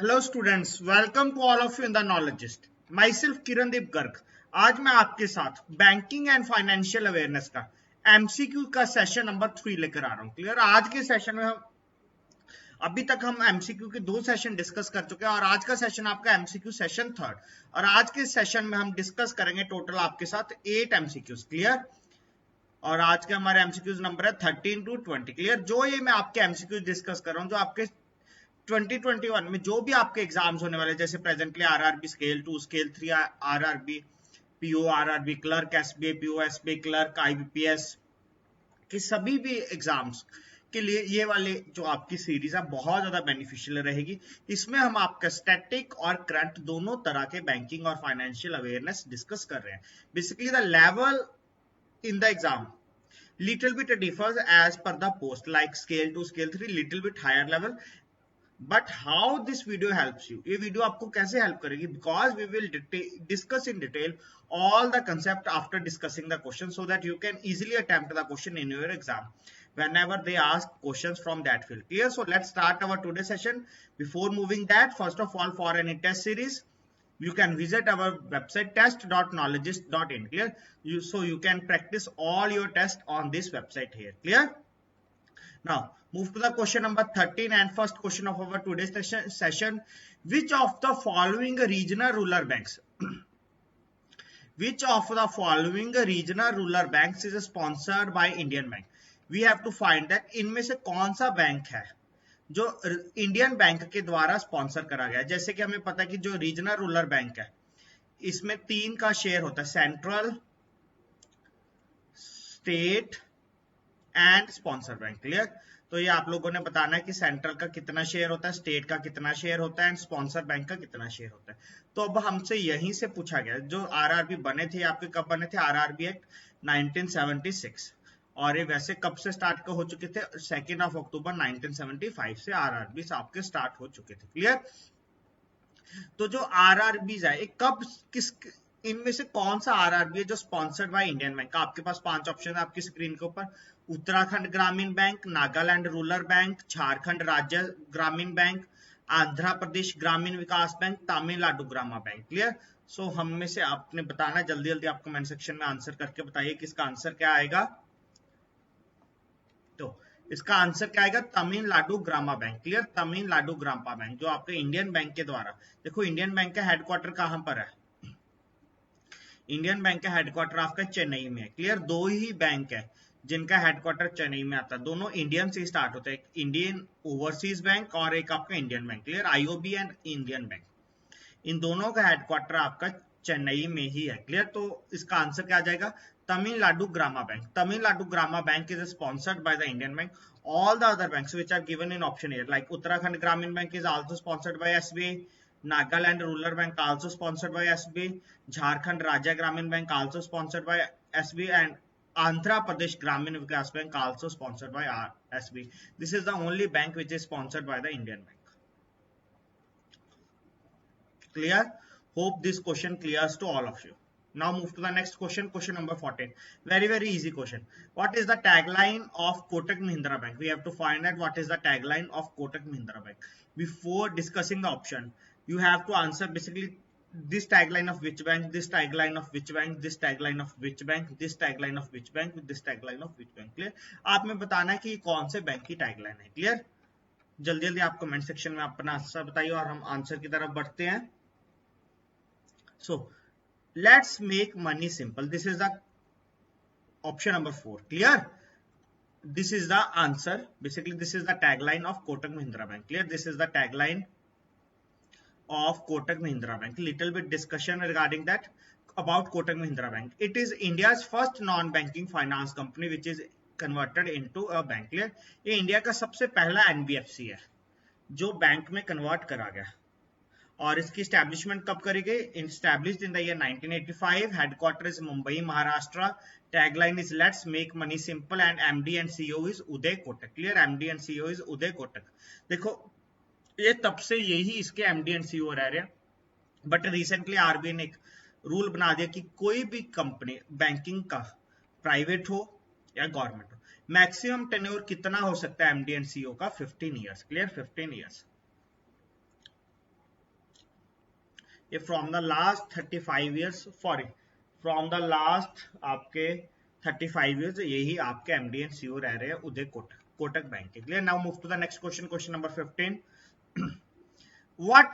Hello students, welcome to all of you in the Knowledgist. Myself Kirandeep Garg. आज मैं आपके साथ बैंकिंग एंड फाइनेंशियल अवेयरनेस का MCQ का सेशन नंबर 3 लेकर आ रहा हूँ। क्लियर? आज के सेशन में अभी तक हम एमसीक्यू के 2 सेशन डिस्कस कर चुके हैं और आज का सेशन आपका एमसीक्यू सेशन 3rd। और आज के सेशन में हम डिस्कस करेंगे टोटल आपके साथ 8 एमसीक्यूज। क्लियर? और आज के हमारे एमसीक्यूज नंबर है 13 to 20। क्लियर? जो ये मैं आपके एमसीक्यूज डिस्कस कर रहा हूँ, जो आपके 2021 में जो भी आपके एग्जाम्स होने वाले, जैसे presently RRB scale 2, scale 3, RRB PO, RRB clerk, SBI PO, SBI clerk, IBPS के सभी भी एग्जाम्स के लिए ये वाले जो आपकी सीरीज है बहुत ज्यादा बेनिफिशियल रहेगी। इसमें हम आपका स्टैटिक और करंट दोनों तरह के बैंकिंग और फाइनेंशियल अवेयरनेस डिस्कस कर रहे हैं। Basically the level in the exam little bit differs as per the post, like scale 2, scale 3 little bit higher level, but how this video helps you, ये video आपको कैसे help करेगी, because we will discuss in detail all the concept after discussing the question, so that you can easily attempt the question in your exam whenever they ask questions from that field. Clear? So let's start our today's session. Before moving that, first of all, for any test series you can visit our website test.knowledgeist.in. Clear? So you can practice all your tests on this website here. Clear? Now move to the question number 13 and first question of our today's session. Which of the following regional rural banks which of the following regional rural banks is sponsored by Indian Bank? We have to find that इनमें से कौन सा bank है जो Indian bank के द्वारा sponsor करा गया। जैसे कि हमें पता है कि जो रीजनल रूरल बैंक है इसमें 3 का शेयर होता है, central, state and sponsor bank. Clear? तो ये आप लोगों ने बताना है कि सेंट्रल का कितना शेयर होता है, स्टेट का कितना शेयर होता है एंड स्पॉन्सर बैंक का कितना शेयर होता है। तो अब हमसे यहीं से पूछा गया, जो आरआरबी बने थे आपके कब बने थे? आरआरबी एक्ट 1976, और ये वैसे कब से स्टार्ट हो चुके थे? 2 अक्टूबर 1975 से आरआरबी आपके स्टार्ट हो चुके थे। क्लियर? तो जो आरआरबी है एक कब किस इनमें से कौन सा आरआरबी है जो स्पॉन्सर्ड बाय इंडियन बैंक? आपके पास 5 ऑप्शन है आपकी स्क्रीन के ऊपर। उत्तराखंड ग्रामीण bank, Nagaland rural bank, Jharkhand राज्य ग्रामीण बैंक, आंध्र प्रदेश ग्रामीण विकास बैंक, तमिलनाडु ग्रामा बैंक। क्लियर? सो हम में से आपने बताना जल्दी जल्दी, आप कमेंट सेक्शन में आंसर करके बताइए कि इसका आंसर क्या आएगा। तो इसका आंसर क्या आएगा? तमिलनाडु ग्रामा बैंक। क्लियर? तमिलनाडु ग्रामा बैंक जो आपके इंडियन बैंक के द्वारा, देखो इंडियन बैंक का हेडक्वार्टर कहां पर है? इंडियन बैंक का हेडक्वार्टर आपका चेन्नई में है। क्लियर? 2 ही बैंक है जिनका हेडक्वार्टर चेन्नई में आता है, दोनों इंडियन से स्टार्ट होता है, एक इंडियन ओवरसीज बैंक और एक आपका Indian bank. Clear? IOB and Indian bank, इन दोनों का हेडक्वार्टर आपका चेन्नई में ही है। क्लियर? तो इसका आंसर क्या आ जाएगा? तमिलनाडु ग्रामा bank. Tamil Nadu Grama bank is sponsored by the Indian Bank. All the other banks which are given in option here, like Uttarakhand Gramin Bank is also sponsored by SBI, Nagaland Rural Bank also sponsored by SBI, Jharkhand Rajya Gramin Bank also sponsored by SBI, and Andhra Pradesh Gramin Vikas Bank also sponsored by SBI. This is the only bank which is sponsored by the Indian Bank. Clear? Hope this question clears to all of you. Now move to the next question, question number 14. Very easy question. What is the tagline of Kotak Mahindra Bank? We have to find out what is the tagline of Kotak Mahindra Bank. Before discussing the option, you have to answer basically this tagline of which bank, this tagline of which bank, this tagline of which bank, this tagline of which bank, this tagline of which bank. Clear? आप में बताना है कि कौन से bank की tagline है। Clear? जल्दी जल्दी आप कमेंट सेक्शन में अपना आंसर बताइए और हम आंसर की तरफ बढ़ते हैं। So let's make money simple. This is the option number 4. Clear? This is the answer. Basically this is the tagline of Kotak Mahindra Bank. Clear? This is the tagline of Kotak Mahindra Bank. Little bit discussion regarding that about Kotak Mahindra Bank. It is India's first non-banking finance company which is converted into a bank. Clear? ये India का सबसे पहला NBFC है जो bank में convert करा गया, और इसकी स्टैब्लिशमेंट कब करी गई? Established in the year 1985, headquarter is Mumbai Maharashtra, tagline is let's make money simple and MD and CEO is Uday Kotak. Clear? MD and CEO is Uday Kotak. देखो ये तब से यही इसके एमडी एंड सीईओ रह रहे हैं, बट रिसेंटली आरबीआई ने एक रूल बना दिया कि कोई भी कंपनी बैंकिंग का, प्राइवेट हो या गवर्नमेंट हो, मैक्सिमम टेन्योर कितना हो सकता है एमडी एंड सीईओ का? 15 ईयर्स। क्लियर? 15 ईयर्स। ये from the last 35 years, sorry from the last आपके 35 ईयर्स यही आपके एमडी एंड सीईओ रह रहे हैं उदय कोटक बैंक के। Clear. Now move to the next question, question number 15। what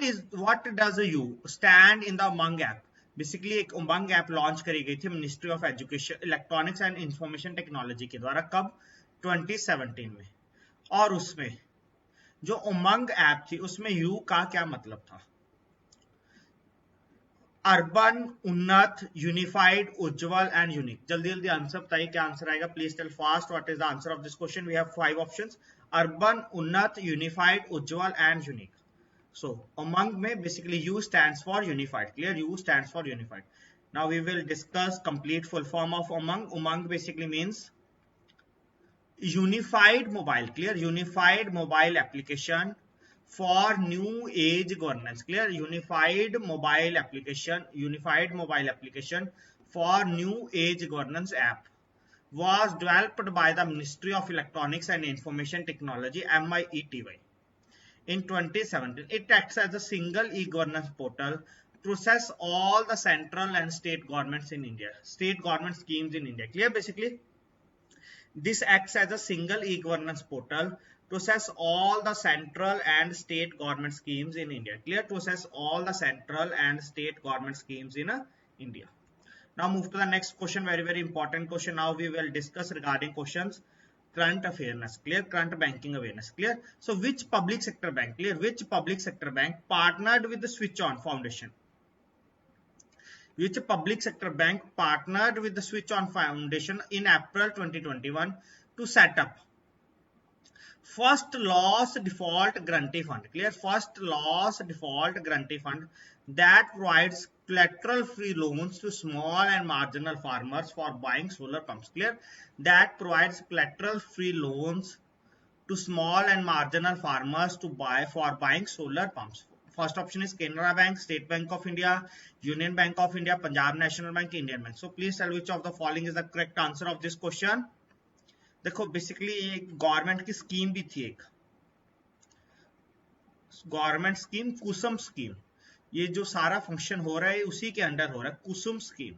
does you stand in the Umang app? Basically एक Umang app launch करी गई थी ministry of education electronics and information technology के द्वारा। कब? 2017 में। और उसमें जो उमंग ऐप थी उसमें यू का क्या मतलब था? Urban, Unnat, unified, Ujjwal and unique. जल्दी जल्दी आंसर बताइए, क्या आंसर आएगा? Please tell fast what is the answer of this question. We have 5 options, urban, Unnat, unified, Ujjwal and unique. So umang mein basically U stands for unified. Clear? U stands for unified. Now we will discuss complete full form of umang. Umang basically means unified mobile. Clear? Unified mobile application for new age governance. Clear? Unified mobile application. Unified mobile application for new age governance app was developed by the Ministry of Electronics and Information Technology, MIETY. In 2017, it acts as a single e-governance portal to process all the central and state governments in India, state government schemes in India. Clear? Basically, this acts as a single e-governance portal to process all the central and state government schemes in India. Clear? To process all the central and state government schemes in India. Now move to the next question, very very important question. Now we will discuss regarding questions current awareness. Clear? Current banking awareness. Clear? So which public sector bank? Clear? Which public sector bank partnered with the Switch On Foundation? Which public sector bank partnered with the Switch On Foundation in April 2021 to set up first loss default guarantee fund? Clear? First loss default guarantee fund that provides collateral free loans to small and marginal farmers for buying solar pumps. Clear? That provides collateral free loans to small and marginal farmers to buy for buying solar pumps. First option is Canara Bank, State Bank of India, Union Bank of India, Punjab National Bank, Indian Bank. So please tell which of the following is the correct answer of this question. देखो basically एक government की scheme भी थी, एक government scheme कुसुम scheme. ये जो सारा function हो रहा है उसी के अंडर हो रहा है, कुसुम स्कीम।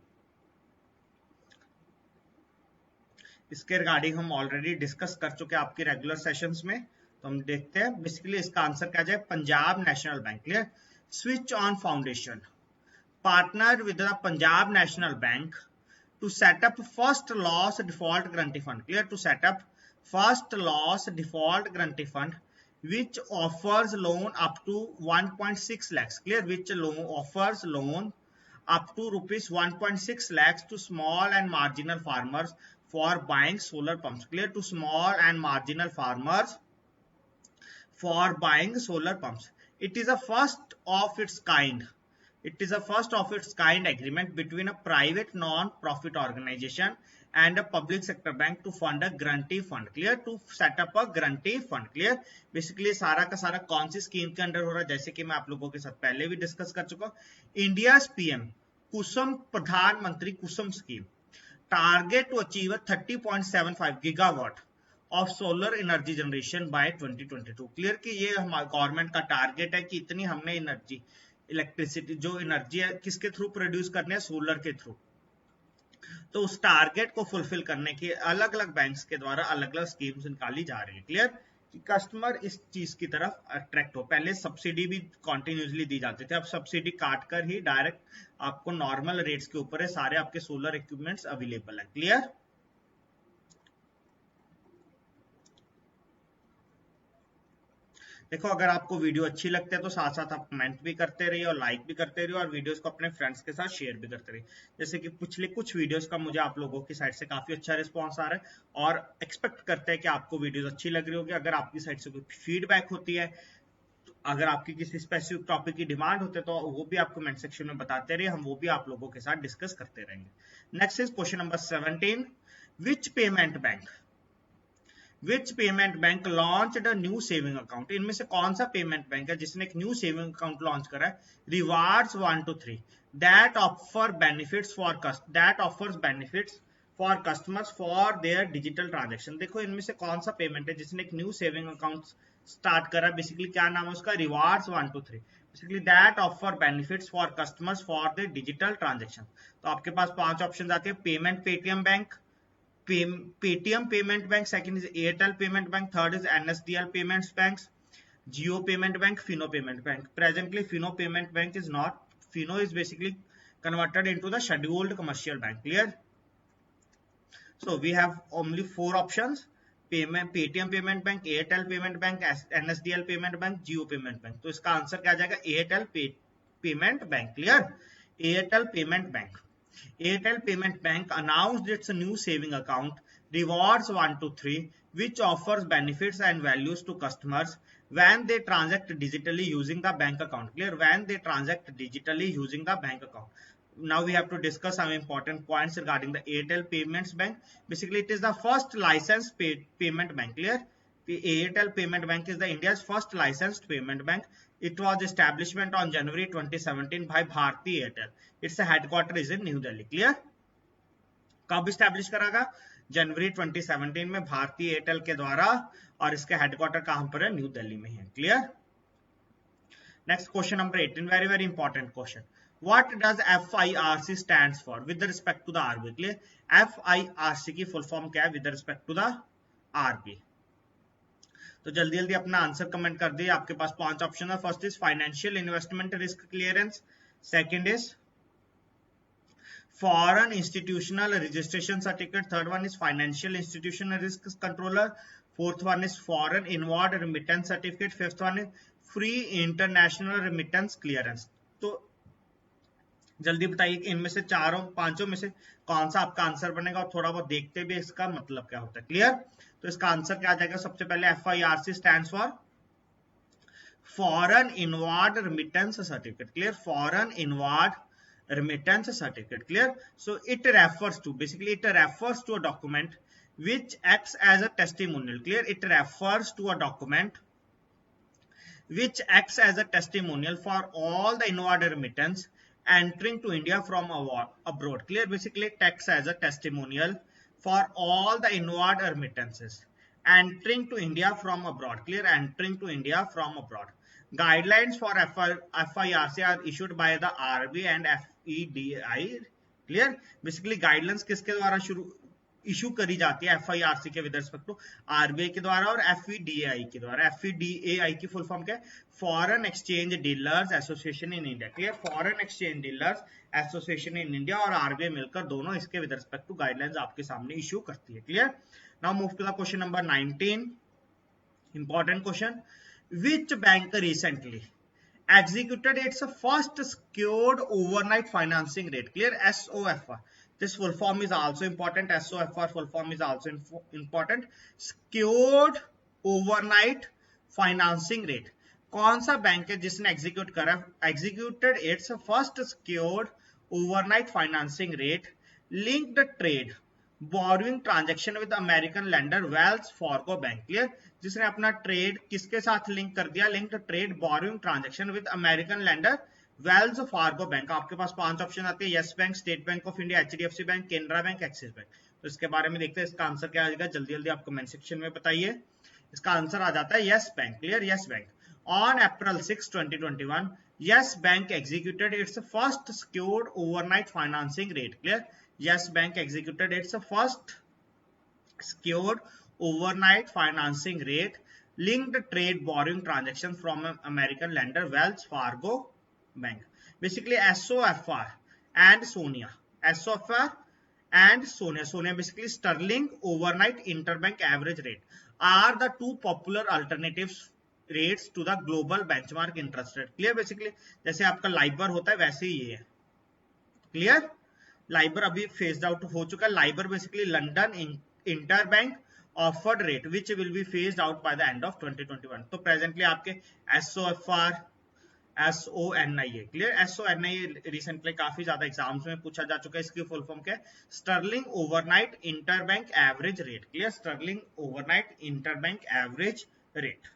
इसके रिगार्डिंग हम ऑलरेडी डिस्कस कर चुके हैं आपके रेगुलर सेशंस में, तो हम देखते हैं। बेसिकली इसका आंसर क्या जाए? Punjab national bank. Clear? Switch on foundation partner with the Punjab national bank to set up first loss default guarantee fund. Clear? To set up first loss default guarantee fund which offers loan up to 1.6 lakhs. Clear? Which offers loan up to rupees 1.6 lakhs to small and marginal farmers for buying solar pumps. Clear? To small and marginal farmers for buying solar pumps. It is a first of its kind. It is a first of its kind agreement between a private non-profit organization and a public sector bank to fund a guarantee fund. Clear? To set up a guarantee fund. Clear? Basically सारा का सारा कौन सी scheme के under हो रहा है? जैसे कि मैं आप लोगों के साथ पहले भी डिस्कस कर चुका हूं। इंडियाज पीएम कुसुम, प्रधानमंत्री Kusum scheme target to achieve 30.75 gigawatt of solar energy generation by 2022। Clear कि ये हमारे गवर्नमेंट का टारगेट है कि इतनी हमने एनर्जी, इलेक्ट्रिसिटी जो एनर्जी है किसके थ्रू प्रोड्यूस करने हैं? सोलर के थ्रू। तो उस टारगेट को फुलफिल करने के अलग अलग बैंक्स के द्वारा अलग अलग स्कीम्स निकाली जा रही है। क्लियर? कि कस्टमर इस चीज की तरफ अट्रैक्ट हो। पहले सब्सिडी भी कॉन्टिन्यूसली दी जाती थी, अब सब्सिडी काट कर ही डायरेक्ट आपको नॉर्मल रेट्स के ऊपर है सारे आपके सोलर इक्विपमेंट्स अवेलेबल है। क्लियर? देखो अगर आपको वीडियो अच्छी लगती है तो साथ साथ आप कमेंट भी करते रहिए और लाइक भी करते रहिए और वीडियोस को अपने फ्रेंड्स के साथ शेयर भी करते रहिए। जैसे कि पिछले कुछ वीडियोस का मुझे आप लोगों की साइड से काफी अच्छा रिस्पांस आ रहा है और एक्सपेक्ट करते हैं कि आपको वीडियोस अच्छी लग रही होगी। अगर आपकी साइड से कोई फीडबैक होती है, तो अगर आपकी किसी स्पेसिफिक टॉपिक की डिमांड होती है तो वो भी आप कमेंट सेक्शन में बताते रहिए, हम वो भी आप लोगों के साथ डिस्कस करते रहेंगे। Next is question number 17। Which payment bank launched a new saving account? इनमें से कौन सा पेमेंट बैंक है जिसने एक न्यू सेविंग अकाउंट लॉन्च करा है? Rewards 1 to 3 that offers benefits for customers for their digital transaction। देखो इनमें से कौन सा पेमेंट है जिसने एक न्यू सेविंग अकाउंट स्टार्ट करा, बेसिकली क्या नाम है उसका, rewards 1 2 3, basically that offer benefits for customers for the digital transaction. तो आपके पास 5 ऑप्शन आते हैं, payment Paytm bank, Paytm payment bank, second is Airtel payment bank, third is NSDL payments bank, Jio payment bank, Fino payment bank. Presently Fino payment bank is not, Fino is basically converted into the scheduled commercial bank. Clear? So we have only 4 options, payment, Paytm payment bank, Airtel payment bank, NSDL payment bank, Jio payment bank। तो इसका answer क्या आ जाएगा, Airtel payment bank. Clear? Airtel payment bank. Airtel Payment Bank announced its new saving account, Rewards 1 2 3, which offers benefits and values to customers when they transact digitally using the bank account. Clear? When they transact digitally using the bank account. Now we have to discuss some important points regarding the Airtel Payments Bank. Basically, it is the first licensed payment bank. Clear? The Airtel Payment Bank is the India's first licensed payment bank. It was established on January 2017 by Bharti Airtel. Its headquarter is in New Delhi. Clear? कब establish करा, जनवरी 2017 में Bharti Airtel के द्वारा, और इसके headquarter कहां पर है, न्यू दिल्ली में है। Clear? Next question number 18, very very important question. What does FIRC stands for with respect to the RBI? Clear? FIRC की फुल फॉर्म क्या है with respect to the RBI? तो जल्दी जल्दी अपना आंसर कमेंट कर दिए। आपके पास 5 ऑप्शन है। First is financial investment risk clearance, second is foreign institutional registration certificate, third one is financial institutional risk controller, fourth one is foreign inward remittance certificate, fifth one is free international remittance clearance। तो जल्दी बताइए कि इनमें से चारों पांचों में से कौन सा आपका आंसर बनेगा, और थोड़ा बहुत देखते भी इसका मतलब क्या होता है। क्लियर? तो इसका आंसर क्या आ जाएगा, सबसे पहले FIRC stands for foreign inward remittance certificate. Clear? Foreign inward remittance certificate। Clear? So it refers to, basically it refers to a document which acts as a testimonial। Clear? It refers to a document which acts as a testimonial for all the inward remittance entering to India from abroad। Clear? Basically it acts as a testimonial for all the inward remittances entering to India from abroad। Clear? Entering to India from abroad। Guidelines for FIRC are issued by the RBI and FEDI। Clear? Basically guidelines किसके द्वारा issue करी जाती है, FIRC के with respect to RBI के द्वारा और FEDI के द्वारा। FEDI की फुल फॉर्म क्या है, foreign exchange dealers association in India. Clear? Foreign exchange dealers association in India और आरबीआई मिलकर दोनों इसके विद रिस्पेक्ट टू गाइडलाइंस आपके सामने इशू करती है। Clear? Now move to the question number 19, important question. Which bank recently executed its first secured overnight financing rate? Clear? SOFR. This full form is also important. SOFR full form is also important. Secured overnight financing rate। कौन सा bank है जिसने execute करा, executed its first secured overnight financing rate linked trade borrowing transaction with American lender Wells Fargo Bank। Clear? जिसने अपना trade किसके साथ link कर दिया, linked trade borrowing transaction with American lender Wells Fargo bank. आपके पास 5 option आते हैं, yes bank, state bank of India, HDFC bank, Canara bank, axis bank. तो इसके बारे में देखते हैं इसका आंसर क्या आएगा, जल्दी जल्दी आप कमेंट सेक्शन में बताइए। इसका आंसर आ जाता है yes bank. Clear? Yes bank. On April 6, 2021 yes bank executed it's first secured overnight financing rate. Clear? Yes bank executed it's first secured overnight financing rate linked trade borrowing transaction from American lender Wells Fargo Bank। Basically SOFR and SONIA, SOFR and SONIA basically sterling overnight interbank average rate are the two popular alternatives rates to the global benchmark interest rate। Clear? Basically जैसे आपका Liber होता है वैसे ही ये है। Clear? Liber अभी phased out हो चुका है। Liber basically London interbank offered rate which will be phased out by the end of 2021। तो प्रेजेंटली आपके SOFR SONIA। Clear? SONIA recently काफी ज्यादा एग्जाम्स में पूछा जा चुका है। इसकी फुल फॉर्म क्या है, sterling overnight interbank average rate. Clear? Sterling overnight interbank average rate.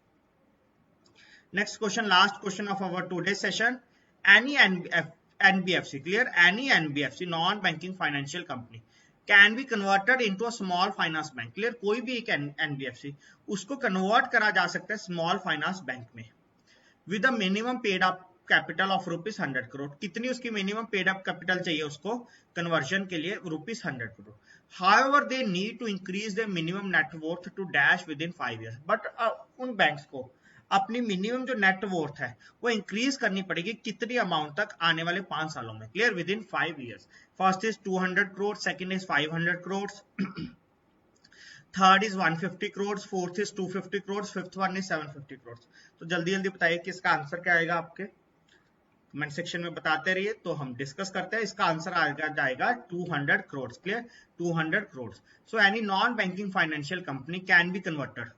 Next question, last question of our today session. Any NBFC, clear? Any NBFC, non-banking financial company, can be converted into a small finance bank. Clear, कोई भी एक NBFC उसको convert करा जा सकता है small finance bank में with a minimum paid up capital of ₹100 crore. कितनी उसकी मिनिमम पेड अप कैपिटल चाहिए उसको कन्वर्जन के लिए? ₹100 crore. However they need to increase the minimum net worth to dash within 5 years। But उन बैंक्स को अपनी मिनिमम जो नेटवर्थ है वो इंक्रीज करनी पड़ेगी कितनी अमाउंट तक? आने वाले 5 सालों में। Clear, with in 5 years। First is 200 crore, second is 500 crore, third is 150 crore, fourth is 250 crore, fifth one is 750 crore. तो जल्दी जल्दी बताइए कि इसका आंसर क्या आएगा? आपके कमेंट सेक्शन में बताते रहिए तो हम डिस्कस करते हैं। इसका आंसर आएगा जाएगा 200 crore. Clear, 200 crore. So any non banking financial company can be converted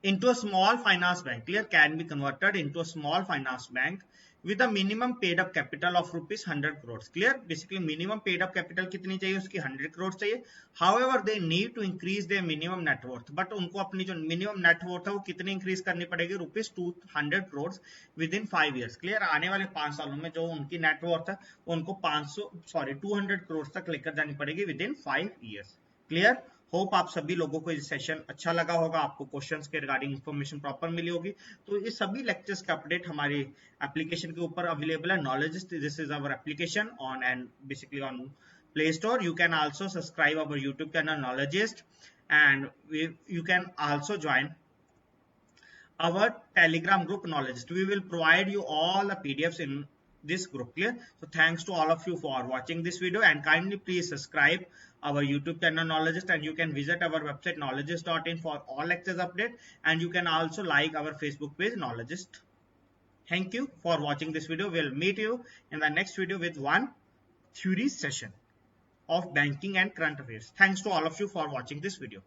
into a small finance bank, clear, can be converted into a small finance bank with a minimum paid up capital of ₹100 crores। clear, basically minimum paid up capital कितनी चाहिए उसकी? 100 crores चाहिए। however they need to increase their minimum net worth, but उनको अपनी जो minimum net worth है वो कितनी increase करनी पड़ेगी? ₹200 crores within 5 years। clear, आने वाले 5 सालों में जो उनकी net worth है उनको 200 crores तक लेकर जानी पड़ेगी within 5 years। clear, होप आप सभी लोगों को ये सेशन अच्छा लगा होगा, आपको क्वेश्चंस के रिगार्डिंग इन्फॉर्मेशन प्रॉपर मिली होगी। तो ये सभी लेक्चर्स का अपडेट हमारे एप्लीकेशन के ऊपर अवेलेबल है, Knowledgist. This is our application on and basically on Play Store. You can also subscribe our YouTube channel Knowledgist and you can also join our telegram group knowledge। We will provide you all the pdfs in this group। clear, so thanks to all of you for watching this video and kindly please subscribe our youtube channel knowledgeist, and you can visit our website knowledgeist.in for all lectures update, and you can also like our facebook page knowledgeist। Thank you for watching this video. We'll meet you in the next video with one theory session of banking and current affairs। Thanks to all of you for watching this video।